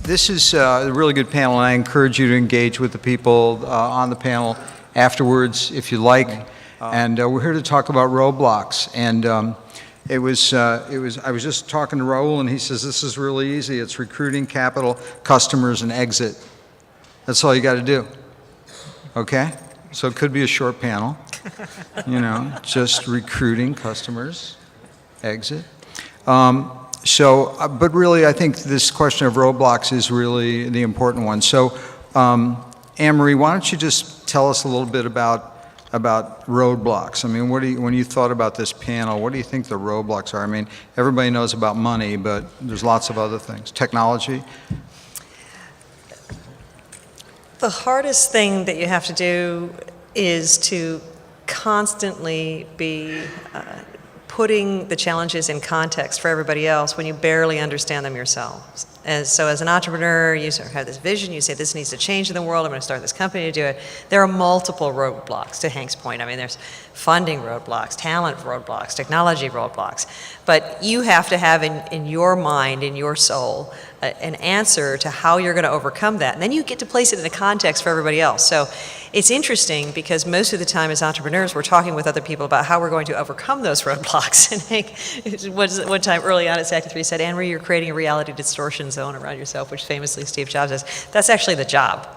this is a really good panel, and I encourage you to engage with the people on the panel afterwards, if you like. And we're here to talk about roadblocks. And I was just talking to Rahul, and he says this is really easy. It's recruiting, capital, customers, and exit. That's all you got to do. Okay? So it could be a short panel. Just recruiting, customers, exit. But really, I think this question of roadblocks is really the important one. So, Anne-Marie, why don't you just tell us a little bit about roadblocks? I mean, when you thought about this panel, what do you think the roadblocks are? I mean, everybody knows about money, but there's lots of other things. Technology? The hardest thing that you have to do is to constantly be putting the challenges in context for everybody else when you barely understand them yourselves. So as an entrepreneur, you sort of have this vision, you say this needs to change in the world, I'm going to start this company to do it. There are multiple roadblocks, to Hank's point. I mean, there's funding roadblocks, talent roadblocks, technology roadblocks. But you have to have in your mind, in your soul, an answer to how you're going to overcome that. And then you get to place it in a context for everybody else. So it's interesting because most of the time as entrepreneurs, we're talking with other people about how we're going to overcome those roadblocks. And Hank, one time early on at Sector 3 said, Anne-Marie, you're creating a reality distortion zone around yourself, which famously Steve Jobs says. That's actually the job.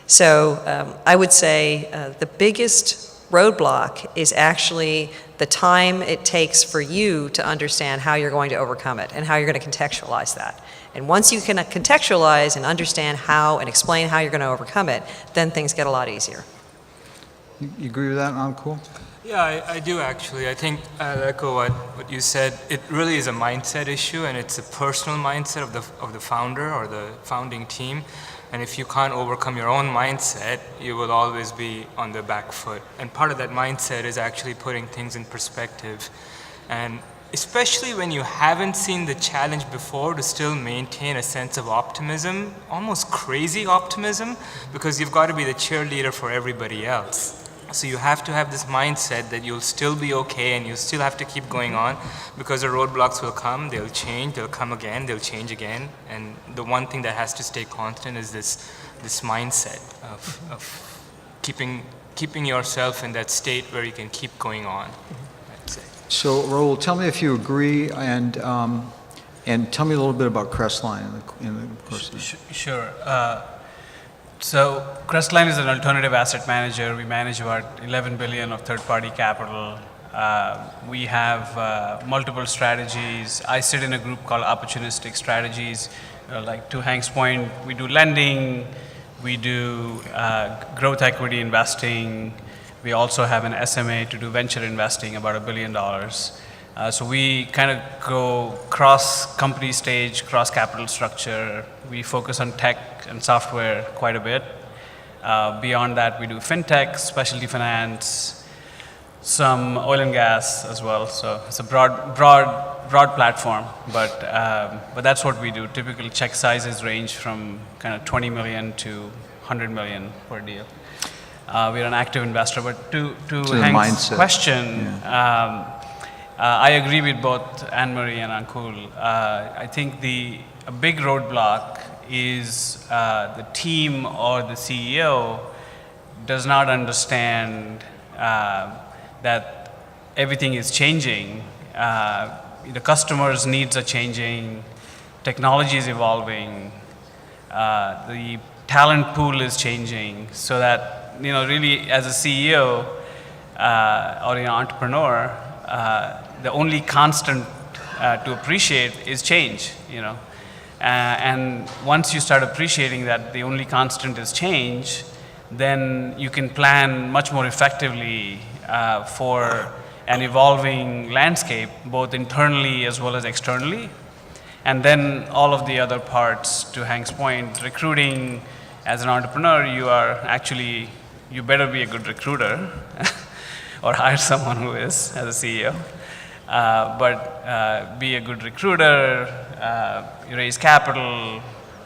So I would say the biggest roadblock is actually the time it takes for you to understand how you're going to overcome it and how you're going to contextualize that. And once you can contextualize and understand how and explain how you're going to overcome it, then things get a lot easier. You agree with that, Anukool? Yeah, I do actually. I think I'll echo what you said. It really is a mindset issue, and it's a personal mindset of the founder or the founding team. And if you can't overcome your own mindset, you will always be on the back foot. And part of that mindset is actually putting things in perspective. And especially when you haven't seen the challenge before, to still maintain a sense of optimism, almost crazy optimism, because you've got to be the cheerleader for everybody else. So you have to have this mindset that you'll still be okay and you'll still have to keep going on, because the roadblocks will come, they'll change, they'll come again, they'll change again. And the one thing that has to stay constant is this mindset of keeping yourself in that state where you can keep going on. So, Rahul, tell me if you agree, and tell me a little bit about Crestline in the course. Sure. So Crestline is an alternative asset manager. We manage about 11 billion of third-party capital. We have multiple strategies. I sit in a group called Opportunistic Strategies. Like to Hank's point, we do lending, we do growth equity investing. We also have an SMA to do venture investing, about $1 billion. So we kind of go cross-company stage, cross-capital structure. We focus on tech and software quite a bit. Beyond that, we do fintech, specialty finance, some oil and gas as well. So it's a broad platform, but that's what we do. Typical check sizes range from kind of 20 million to 100 million per deal. We're an active investor, but to Hank's question, yeah. I agree with both Anne-Marie and Anukool. I think a big roadblock is the team or the CEO does not understand that everything is changing. The customers' needs are changing, technology is evolving, the talent pool is changing, so that really as a CEO or an entrepreneur, the only constant to appreciate is change, and once you start appreciating that the only constant is change, then you can plan much more effectively for an evolving landscape, both internally as well as externally. And then all of the other parts, to Hank's point, recruiting, as an entrepreneur, you better be a good recruiter or hire someone who is, as a CEO. But be a good recruiter, you raise capital,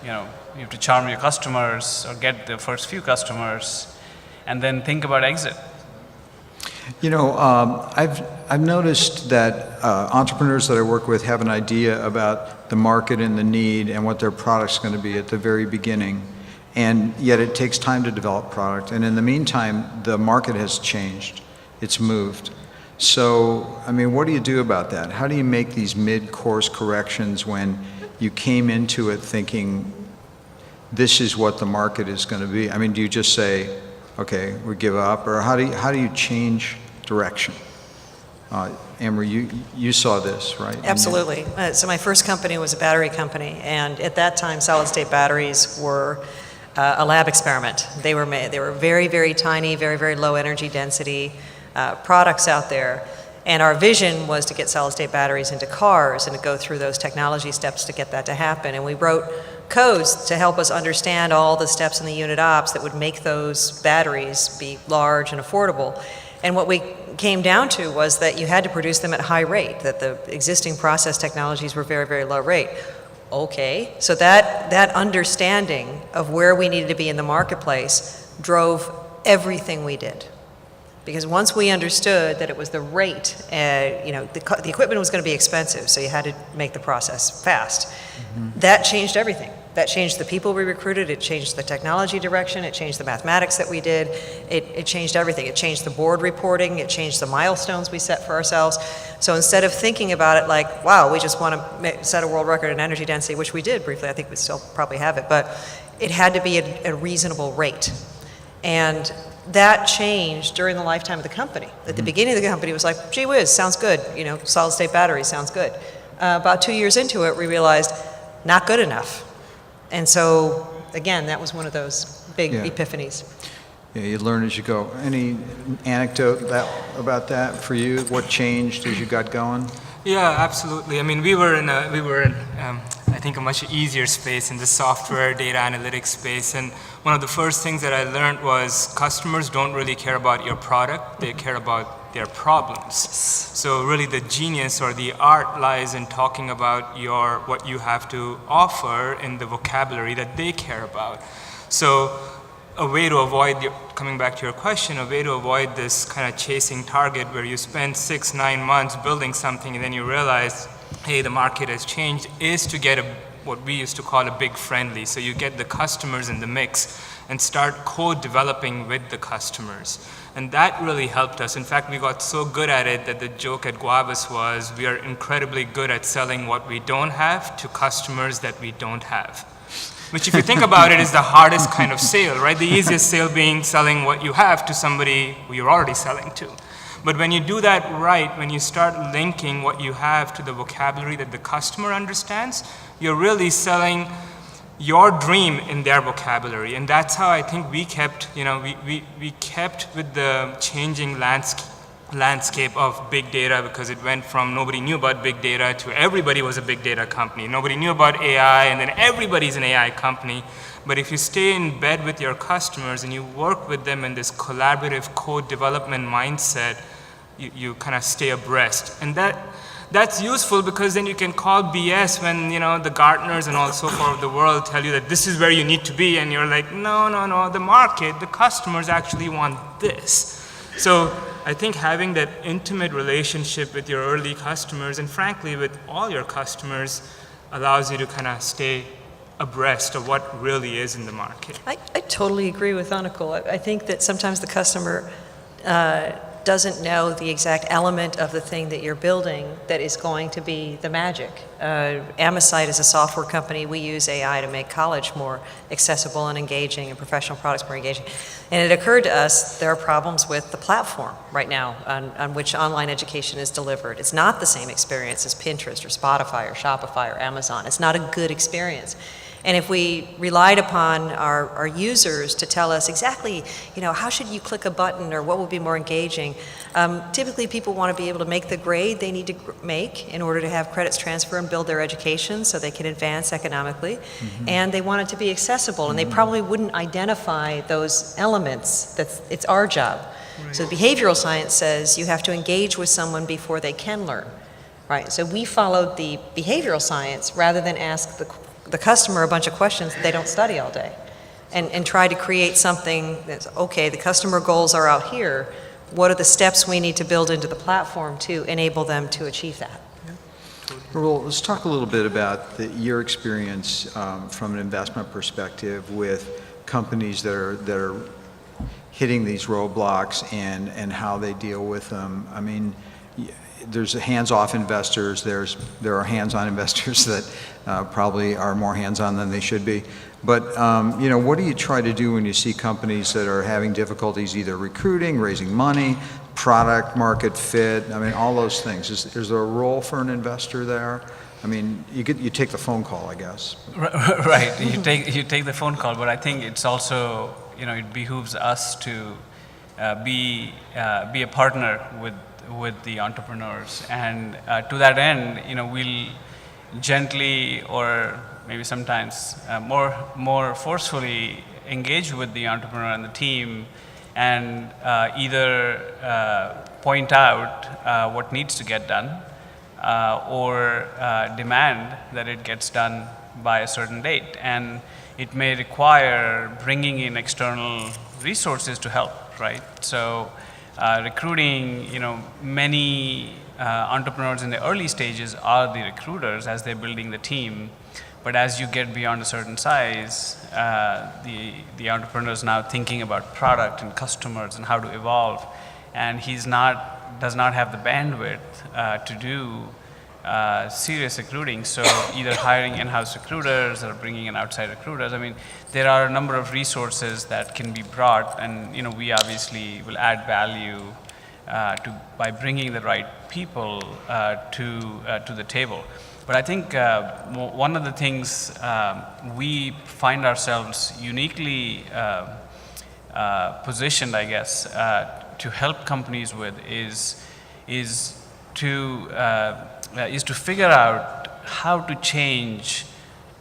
you have to charm your customers or get the first few customers, and then think about exit. I've noticed that entrepreneurs that I work with have an idea about the market and the need and what their product's going to be at the very beginning, and yet it takes time to develop product. And in the meantime, the market has changed. It's moved. So, I mean, what do you do about that? How do you make these mid-course corrections when you came into it thinking this is what the market is going to be? I mean, do you just say, okay, we give up, or how do you change direction? Amory, you saw this, right? Absolutely. So my first company was a battery company, and at that time, solid-state batteries were a lab experiment. They were very, very tiny, very, very low energy density products out there. And our vision was to get solid-state batteries into cars and to go through those technology steps to get that to happen. And we wrote codes to help us understand all the steps in the unit ops that would make those batteries be large and affordable. And what we came down to was that you had to produce them at high rate, that the existing process technologies were very, very low rate. Okay, so that understanding of where we needed to be in the marketplace drove everything we did. Because once we understood that it was the rate, the equipment was going to be expensive, so you had to make the process fast. Mm-hmm. That changed everything. That changed the people we recruited, it changed the technology direction, it changed the mathematics that we did, it changed everything. It changed the board reporting, it changed the milestones we set for ourselves. So instead of thinking about it like, wow, we just want to set a world record in energy density, which we did briefly, I think we still probably have it, but it had to be at a reasonable rate. And that changed during the lifetime of the company. At the beginning of the company, it was like, gee whiz, sounds good, solid state batteries sounds good. About 2 years into it, we realized, not good enough. And so, again, that was one of those big epiphanies. Yeah, you learn as you go. Any anecdote about that for you? What changed as you got going? Yeah, absolutely. I mean, we were in I think a much easier space in the software data analytics space. And one of the first things that I learned was customers don't really care about your product, they care about their problems. So really the genius or the art lies in talking about what you have to offer in the vocabulary that they care about. So a way to avoid, coming back to your question, a way to avoid this kind of chasing target where you spend 6-9 months building something and then you realize, hey, the market has changed, is to get what we used to call a big friendly. So you get the customers in the mix and start co-developing with the customers. And that really helped us. In fact, we got so good at it that the joke at Guavus was we are incredibly good at selling what we don't have to customers that we don't have. Which, if you think about it, is the hardest kind of sale, right? The easiest sale being selling what you have to somebody who you're already selling to. But when you do that right, when you start linking what you have to the vocabulary that the customer understands, you're really selling your dream in their vocabulary. And that's how I think we kept, we kept with the changing landscape of big data, because it went from nobody knew about big data to everybody was a big data company. Nobody knew about AI, and then everybody's an AI company. But if you stay in bed with your customers and you work with them in this collaborative co-development mindset, you kind of stay abreast. And that's useful because then you can call BS when the Gartners and all so forth of the world tell you that this is where you need to be, and you're like, no, the market, the customers actually want this. So I think having that intimate relationship with your early customers, and frankly with all your customers, allows you to kind of stay abreast of what really is in the market. I totally agree with Anukool. I think that sometimes the customer doesn't know the exact element of the thing that you're building that is going to be the magic. Amesite is a software company. We use AI to make college more accessible and engaging and professional products more engaging. And it occurred to us there are problems with the platform right now on which online education is delivered. It's not the same experience as Pinterest or Spotify or Shopify or Amazon. It's not a good experience. And if we relied upon our users to tell us exactly, how should you click a button or what would be more engaging, typically people want to be able to make the grade they need to make in order to have credits transfer and build their education so they can advance economically. Mm-hmm. And they want it to be accessible, and they probably wouldn't identify those elements. It's our job. Right. So behavioral science says you have to engage with someone before they can learn. Right? So we followed the behavioral science rather than ask the customer a bunch of questions that they don't study all day, and try to create something that's, okay, the customer goals are out here, what are the steps we need to build into the platform to enable them to achieve that. Rahul, let's talk a little bit about your experience from an investment perspective with companies that are hitting these roadblocks and how they deal with them. I mean, there's hands-off investors. There are hands-on investors that probably are more hands-on than they should be. But what do you try to do when you see companies that are having difficulties either recruiting, raising money, product market fit? I mean, all those things. Is there a role for an investor there? I mean, you take the phone call, I guess. Right. You take the phone call, but I think it's also it behooves us to be a partner with the entrepreneurs, and to that end, we'll gently or maybe sometimes more forcefully engage with the entrepreneur and the team, and either point out what needs to get done or demand that it gets done by a certain date. And it may require bringing in external resources to help, right? So recruiting, many entrepreneurs in the early stages are the recruiters as they're building the team. But as you get beyond a certain size, the entrepreneur is now thinking about product and customers and how to evolve, and does not have the bandwidth to do serious recruiting. So either hiring in-house recruiters or bringing in outside recruiters. I mean, there are a number of resources that can be brought, and we obviously will add value by bringing the right people to the table. But I think one of the things we find ourselves uniquely positioned, I guess, to help companies with is to figure out how to change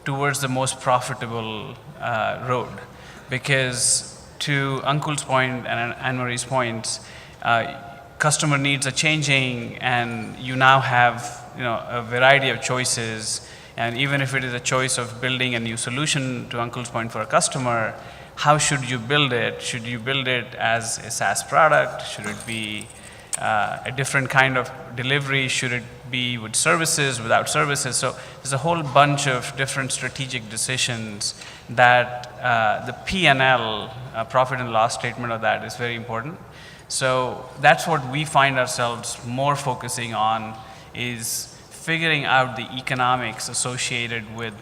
towards the most profitable road. Because to Anukool's point and Anne-Marie's points, customer needs are changing, and you now have a variety of choices. And even if it is a choice of building a new solution, to Anukool's point, for a customer, how should you build it? Should you build it as a SaaS product? Should it be a different kind of delivery? Should it be with services, without services? So there's a whole bunch of different strategic decisions that the P&L, profit and loss statement of that, is very important. So that's what we find ourselves more focusing on, is figuring out the economics associated with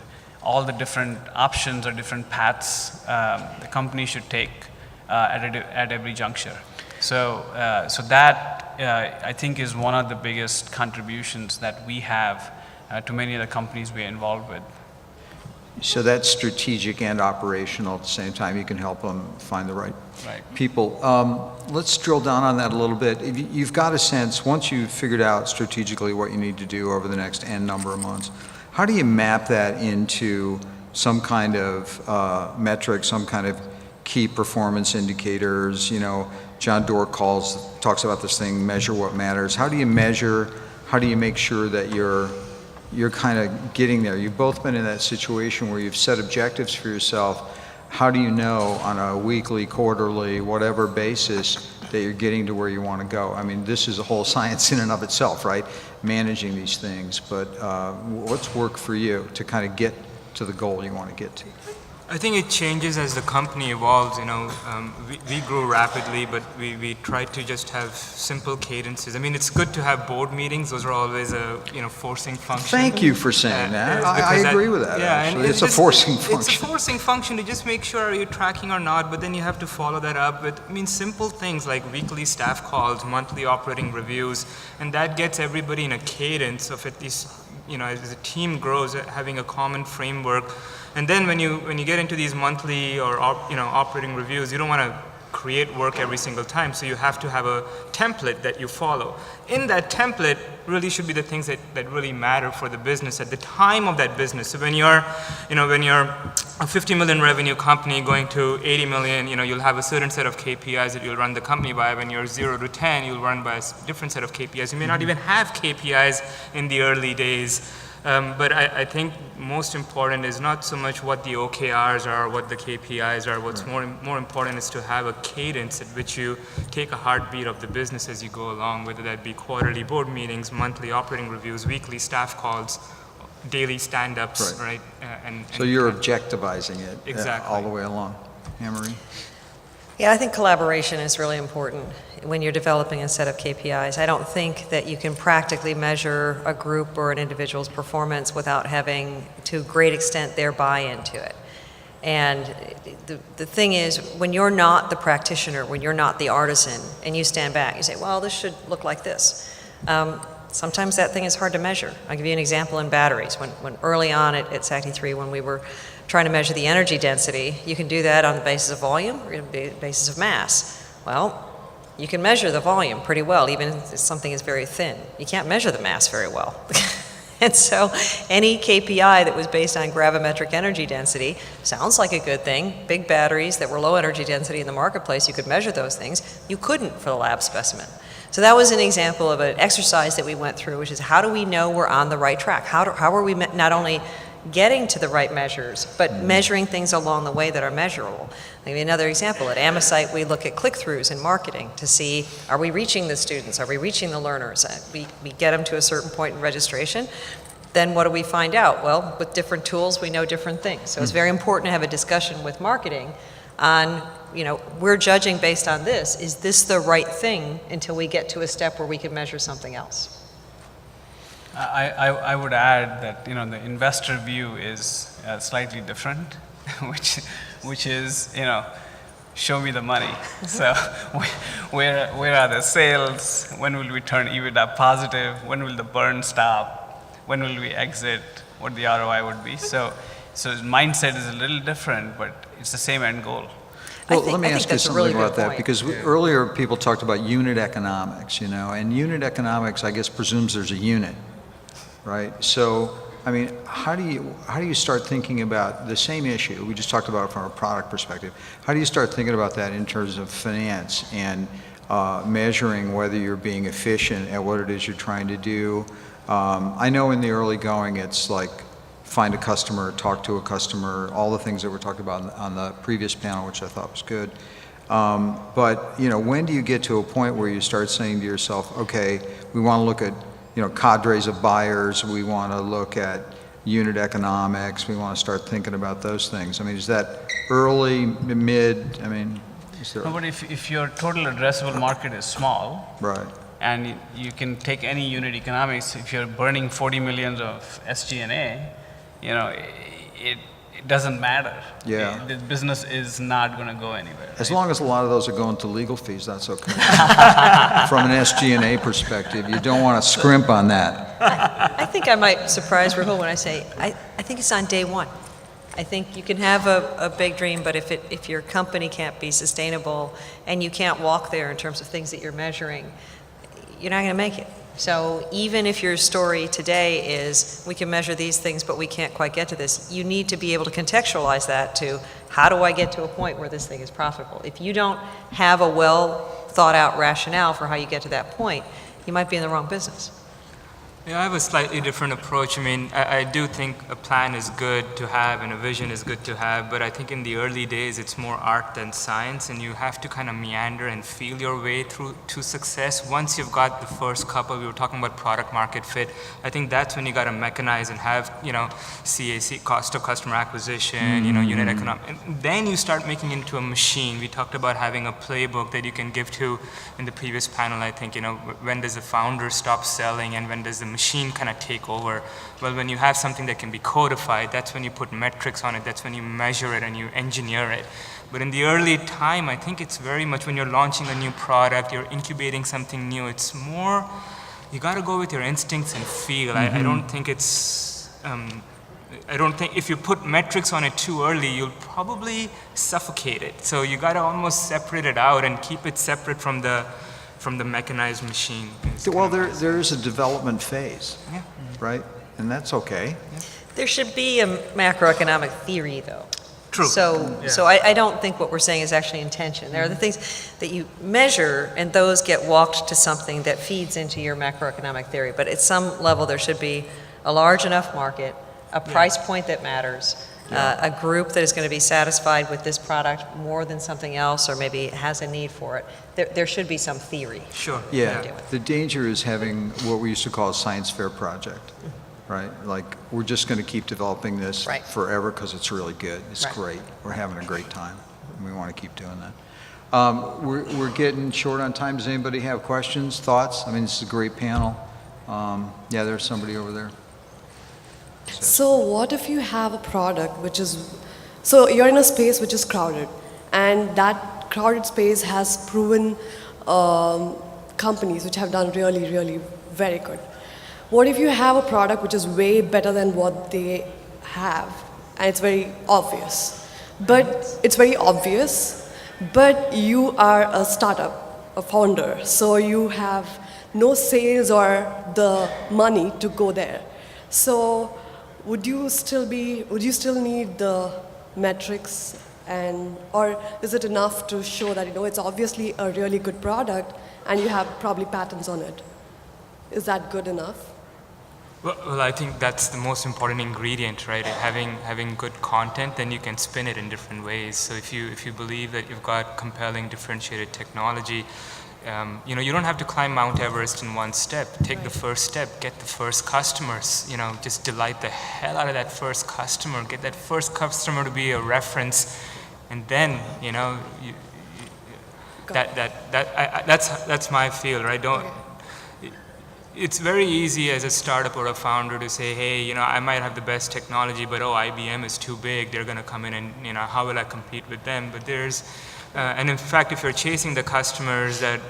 all the different options or different paths the company should take at every juncture. So that I think is one of the biggest contributions that we have to many of the companies we're involved with. So that's strategic and operational at the same time. You can help them find the right people. Let's drill down on that a little bit. You've got a sense, once you've figured out strategically what you need to do over the next N number of months, how do you map that into some kind of metric, some kind of key performance indicators? John Doerr talks about this thing, measure what matters. How do you measure, how do you make sure that you're kind of getting there? You've both been in that situation where you've set objectives for yourself. How do you know on a weekly, quarterly, whatever basis that you're getting to where you want to go? I mean, this is a whole science in and of itself, right? Managing these things. But what's worked for you to kind of get to the goal you want to get to? I think it changes as the company evolves. We grow rapidly, but we try to just have simple cadences. I mean, it's good to have board meetings. Those are always a forcing function. Thank you for saying that. I agree with that. Yeah, actually, it's a forcing function. It's a forcing function to just make sure are you tracking or not. But then you have to follow that up with, simple things like weekly staff calls, monthly operating reviews, and that gets everybody in a cadence of at least, as the team grows, having a common framework. And then when you get into these monthly or operating reviews, you don't want to create work every single time, so you have to have a template that you follow. In that template really should be the things that really matter for the business at the time of that business. So when you're a 50 million revenue company going to 80 million, you'll have a certain set of KPIs that you'll run the company by. When you're 0 to 10, you'll run by a different set of KPIs. You may not even have KPIs in the early days. But I think most important is not so much what the OKRs are, what the KPIs are. What's more important is to have a cadence at which you take a heartbeat of the business as you go along, whether that be quarterly board meetings, monthly operating reviews, weekly staff calls, daily stand-ups, right? So you're objectivizing it exactly all the way along. Marie? Yeah, I think collaboration is really important when you're developing a set of KPIs. I don't think that you can practically measure a group or an individual's performance without having, to a great extent, their buy-in to it. And the thing is, when you're not the practitioner, when you're not the artisan, and you stand back, you say, well, this should look like this. Sometimes that thing is hard to measure. I'll give you an example in batteries. When early on at SACTI3, when we were trying to measure the energy density, you can do that on the basis of volume or on the basis of mass. Well, you can measure the volume pretty well, even if something is very thin. You can't measure the mass very well. And so any KPI that was based on gravimetric energy density sounds like a good thing. Big batteries that were low energy density in the marketplace, you could measure those things. You couldn't for the lab specimen. So that was an example of an exercise that we went through, which is how do we know we're on the right track? How are we not only getting to the right measures, but measuring things along the way that are measurable? Maybe another example, at Amesite, we look at click-throughs in marketing to see, are we reaching the students? Are we reaching the learners? We get them to a certain point in registration. Then what do we find out? Well, with different tools, we know different things. So it's very important to have a discussion with marketing on, we're judging based on this. Is this the right thing until we get to a step where we can measure something else? I would add that the investor view is slightly different, which is show me the money. So where are the sales? When will we turn EBITDA positive? When will the burn stop? When will we exit? What the ROI would be? So mindset is a little different, but it's the same end goal. Well, let me ask you something about that, because earlier people talked about unit economics, and unit economics, I guess, presumes there's a unit, right? So, I mean, how do you start thinking about the same issue we just talked about from a product perspective? How do you start thinking about that in terms of finance and measuring whether you're being efficient at what it is you're trying to do? I know in the early going, it's like find a customer, talk to a customer, all the things that were talked about on the previous panel, which I thought was good. But when do you get to a point where you start saying to yourself, okay, we want to look at cadres of buyers, we want to look at unit economics, we want to start thinking about those things? I mean, is that early, mid? I mean, is there? No, but if your total addressable market is small, right, and you can take any unit economics, if you're burning 40 million of SG&A, it doesn't matter. Yeah. The business is not going to go anywhere. As long as a lot of those are going to legal fees, that's okay. From an SG&A perspective, you don't want to scrimp on that. I think I might surprise Rahul when I say, I think it's on day one. I think you can have a big dream, but if your company can't be sustainable and you can't walk there in terms of things that you're measuring, you're not going to make it. So even if your story today is, we can measure these things, but we can't quite get to this, you need to be able to contextualize that to, how do I get to a point where this thing is profitable? If you don't have a well thought out rationale for how you get to that point, you might be in the wrong business. Yeah, I have a slightly different approach. I mean, I do think a plan is good to have and a vision is good to have, but I think in the early days it's more art than science, and you have to kind of meander and feel your way through to success. Once you've got the first couple, we were talking about product market fit, I think that's when you got to mechanize and have, CAC, cost of customer acquisition, unit economics. And then you start making it into a machine. We talked about having a playbook that you can give to in the previous panel, I think, when does the founder stop selling and when does the machine kind of take over? Well, when you have something that can be codified, that's when you put metrics on it, that's when you measure it and you engineer it. But in the early time, I think it's very much when you're launching a new product, you're incubating something new, it's more, you got to go with your instincts and feel. I don't think it's, I don't think if you put metrics on it too early, you'll probably suffocate it. So you got to almost separate it out and keep it separate from the mechanized machine. Well, there is a development phase, yeah, right? And that's okay. Yeah. There should be a macroeconomic theory, though. True. So I don't think what we're saying is actually intention. There are the things that you measure, and those get walked to something that feeds into your macroeconomic theory. But at some level, there should be a large enough market, a price point that matters, a group that is going to be satisfied with this product more than something else, or maybe has a need for it. There should be some theory. Sure. Yeah, the danger is having what we used to call a science fair project, right? Like, we're just going to keep developing this Right. forever because it's really good. It's Right. great. We're having a great time, and we want to keep doing that. We're getting short on time. Does anybody have questions, thoughts? I mean, this is a great panel. Yeah, there's somebody over there. So what if you have a product which is, so you're in a space which is crowded, and that crowded space has proven companies which have done really, really very good. What if you have a product which is way better than what they have, and it's very obvious, but you are a startup, a founder, so you have no sales or the money to go there. So would you still need the metrics, or is it enough to show that it's obviously a really good product and you have probably patents on it? Is that good enough? Well, I think that's the most important ingredient, right? Having good content, then you can spin it in different ways. So if you believe that you've got compelling differentiated technology, you don't have to climb Mount Everest in one step. Take the first step, get the first customers, just delight the hell out of that first customer, get that first customer to be a reference, and then, that's my feel, right? It's very easy as a startup or a founder to say, hey, I might have the best technology, but IBM is too big, they're going to come in and, how will I compete with them? But and in fact, if you're chasing the customers that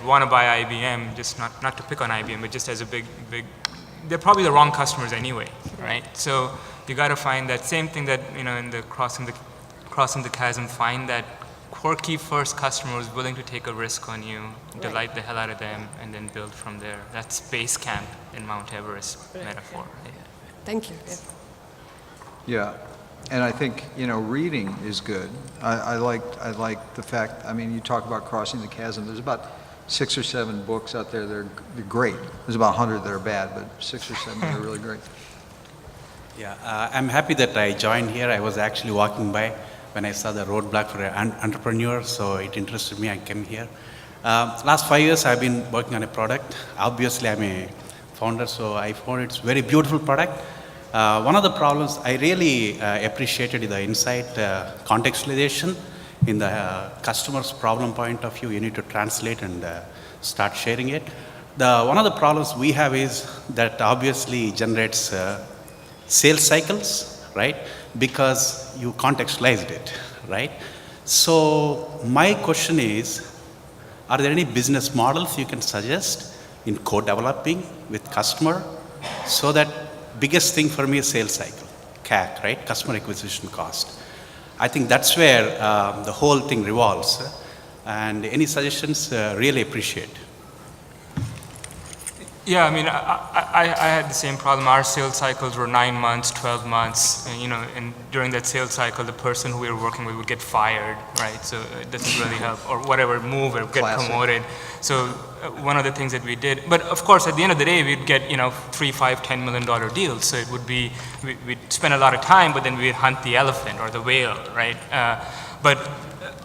want to buy IBM, just not to pick on IBM, but just as a big, they're probably the wrong customers anyway, right? So you got to find that same thing that, in the crossing the chasm, find that quirky first customer who's willing to take a risk on you, delight the hell out of them, and then build from there. That's base camp in Mount Everest metaphor. Right? Thank you. Yeah, and I think, reading is good. I like the fact, you talk about crossing the chasm. There's about 6 or 7 books out there that are great. There's about 100 that are bad, but 6 or 7 that are really great. Yeah, I'm happy that I joined here. I was actually walking by when I saw the roadblock for an entrepreneur, so it interested me. I came here. Last 5 years, I've been working on a product. Obviously, I'm a founder, so I found it's a very beautiful product. One of the problems I really appreciated is the insight contextualization in the customer's problem point of view. You need to translate and start sharing it. One of the problems we have is that obviously generates sales cycles, right? Because you contextualized it, right? So my question is, are there any business models you can suggest in co-developing with customer so that biggest thing for me is sales cycle, CAC, right? Customer acquisition cost. I think that's where the whole thing revolves. And any suggestions, really appreciate. Yeah, I had the same problem. Our sales cycles were 9 months, 12 months, and and during that sales cycle, the person who we were working with would get fired, right? So it doesn't really help, or whatever, move or get promoted. So one of the things that we did, but of course, at the end of the day, we'd get $3, $5, $10 million deals. So it would be we'd spend a lot of time, but then we'd hunt the elephant or the whale, right? But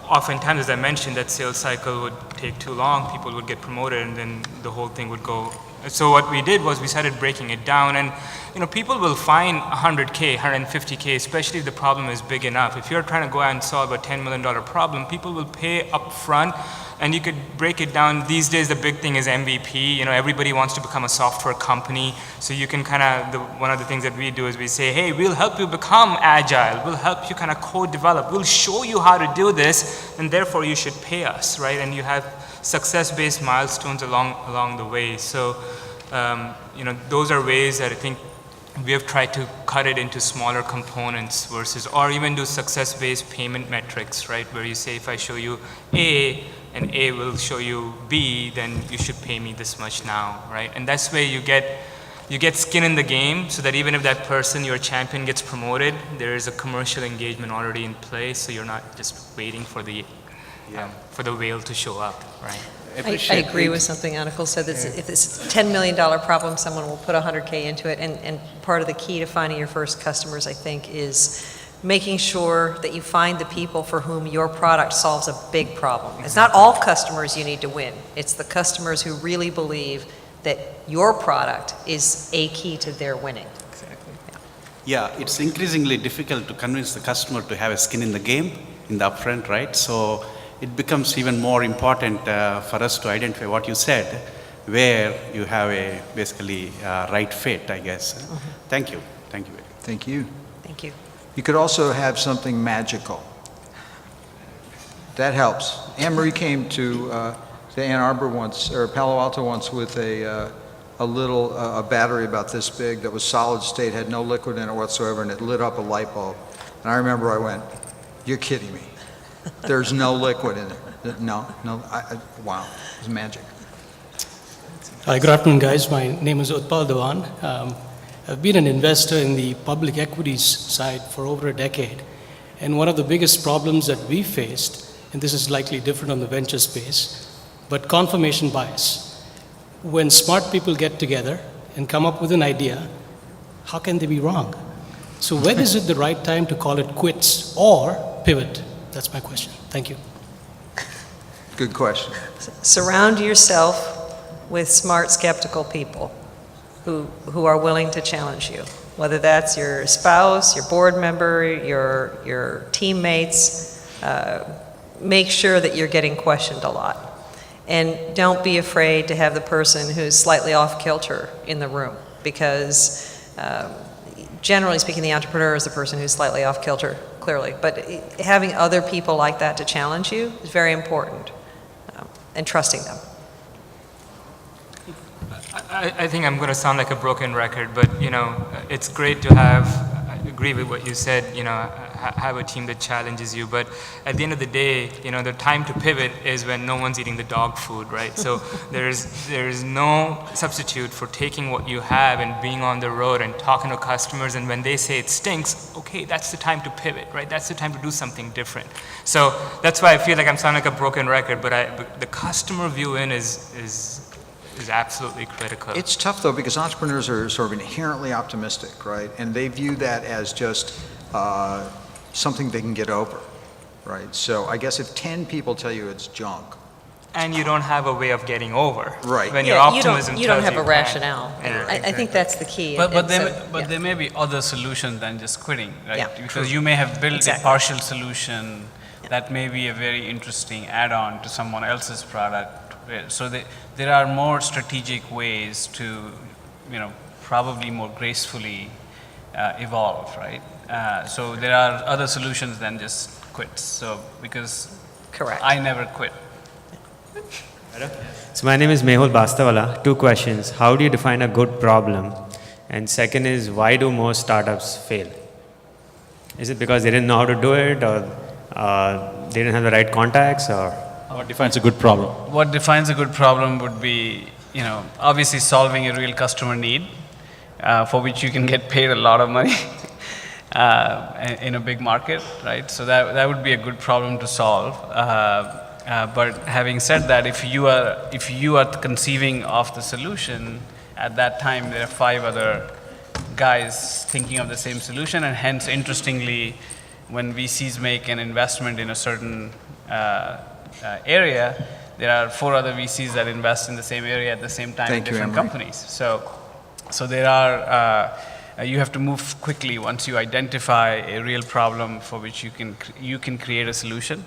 oftentimes, as I mentioned, that sales cycle would take too long. People would get promoted, and then the whole thing would go. So what we did was we started breaking it down, and people will find 100K, 150K, especially if the problem is big enough. If you're trying to go out and solve a $10 million problem, people will pay up front, and you could break it down. These days, the big thing is MVP. Everybody wants to become a software company, so you can one of the things that we do is we say, hey, we'll help you become agile. We'll help you kind of co-develop. We'll show you how to do this, and therefore you should pay us, right? And you have success-based milestones along the way. So, those are ways that I think we have tried to cut it into smaller components or even do success-based payment metrics, right? Where you say, if I show you A and A will show you B, then you should pay me this much now, right? And that's where you get skin in the game, so that even if that person, your champion, gets promoted, there is a commercial engagement already in place, so you're not just waiting for the whale to show up, right? I appreciate agree it. with something Anukool said. If it's a $10 million problem, someone will put $100K into it. And part of the key to finding your first customers, I think, is making sure that you find the people for whom your product solves a big problem. It's not all customers you need to win. It's the customers who really believe that your product is a key to their winning. Exactly. Yeah, it's increasingly difficult to convince the customer to have a skin in the game in the upfront, right? So it becomes even more important for us to identify what you said, where you have a basically right fit, I guess. Thank you. Thank you. Thank you. Thank you. You could also have something magical. That helps. Anne-Marie came to Ann Arbor once, or Palo Alto once, with a battery about this big that was solid state, had no liquid in it whatsoever, and it lit up a light bulb. And I remember I went, "You're kidding me. There's no liquid in it." No, wow, it was magic. Hi, good afternoon, guys. My name is Utpal Dewan. I've been an investor in the public equities side for over a decade. And one of the biggest problems that we faced, and this is likely different on the venture space, but confirmation bias. When smart people get together and come up with an idea, how can they be wrong? So when is it the right time to call it quits or pivot? That's my question. Thank you. Good question. Surround yourself with smart, skeptical people who are willing to challenge you, whether that's your spouse, your board member, your teammates. Make sure that you're getting questioned a lot. And don't be afraid to have the person who's slightly off kilter in the room, because generally speaking, the entrepreneur is the person who's slightly off kilter, clearly. But having other people like that to challenge you is very important, and trusting them. I think I'm going to sound like a broken record, but it's great to have. I agree with what you said. Have a team that challenges you. But at the end of the day, the time to pivot is when no one's eating the dog food, right? So there's no substitute for taking what you have and being on the road and talking to customers. And when they say it stinks, okay, that's the time to pivot, right? That's the time to do something different. So that's why I feel like I'm sounding like a broken record. But the customer view in is absolutely critical. It's tough, though, because entrepreneurs are sort of inherently optimistic, right? And they view that as just something they can get over, right? So I guess if 10 people tell you it's junk. And you don't have a way of getting over. Right. When your Yeah, optimism you don't tells have a can. rationale. Yeah, I think that's the key. But And there yeah. may be other solutions than just quitting, right? Yeah, Because you may have built Exactly. a partial solution that may be a very interesting add-on to someone else's product. So there are more strategic ways to, probably more gracefully evolve, right? So there are other solutions than just quit. So because Correct. I never quit. So my name is Mehul Bastawala. 2 questions. How do you define a good problem? And second is, why do most startups fail? Is it because they didn't know how to do it, or they didn't have the right contacts, or? What defines a good problem? What defines a good problem would be, obviously solving a real customer need, for which you can get paid a lot of money in a big market, right? So that would be a good problem to solve. But having said that, if you are conceiving of the solution, at that time there are 5 other guys thinking of the same solution, and hence, interestingly, when VCs make an investment in a certain area, there are 4 other VCs that invest in the same area at the same time in different companies. So there are, you have to move quickly once you identify a real problem for which you can create a solution.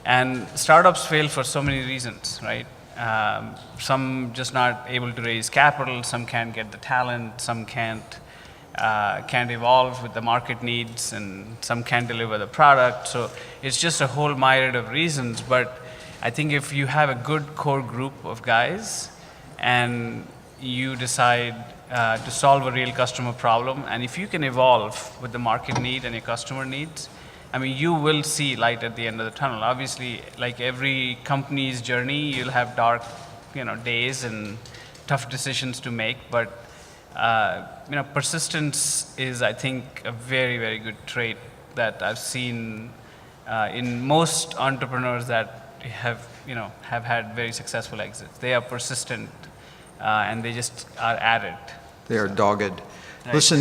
And startups fail for so many reasons, right? Some just not able to raise capital, some can't get the talent, some can't evolve with the market needs, and some can't deliver the product. So it's just a whole myriad of reasons. But I think if you have a good core group of guys and you decide to solve a real customer problem, and if you can evolve with the market need and your customer needs, I mean, you will see light at the end of the tunnel. Obviously, like every company's journey, you'll have dark, days and tough decisions to make. But persistence is, I think, a very, very good trait that I've seen in most entrepreneurs that have have had very successful exits. They are persistent, and they just are at it. They are dogged. Right. Listen,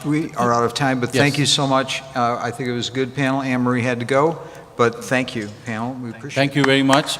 we are out of time, but thank Yes. you so much. I think it was a good panel. Anne Marie had to go, but thank you, panel. We appreciate it. Thank you very much.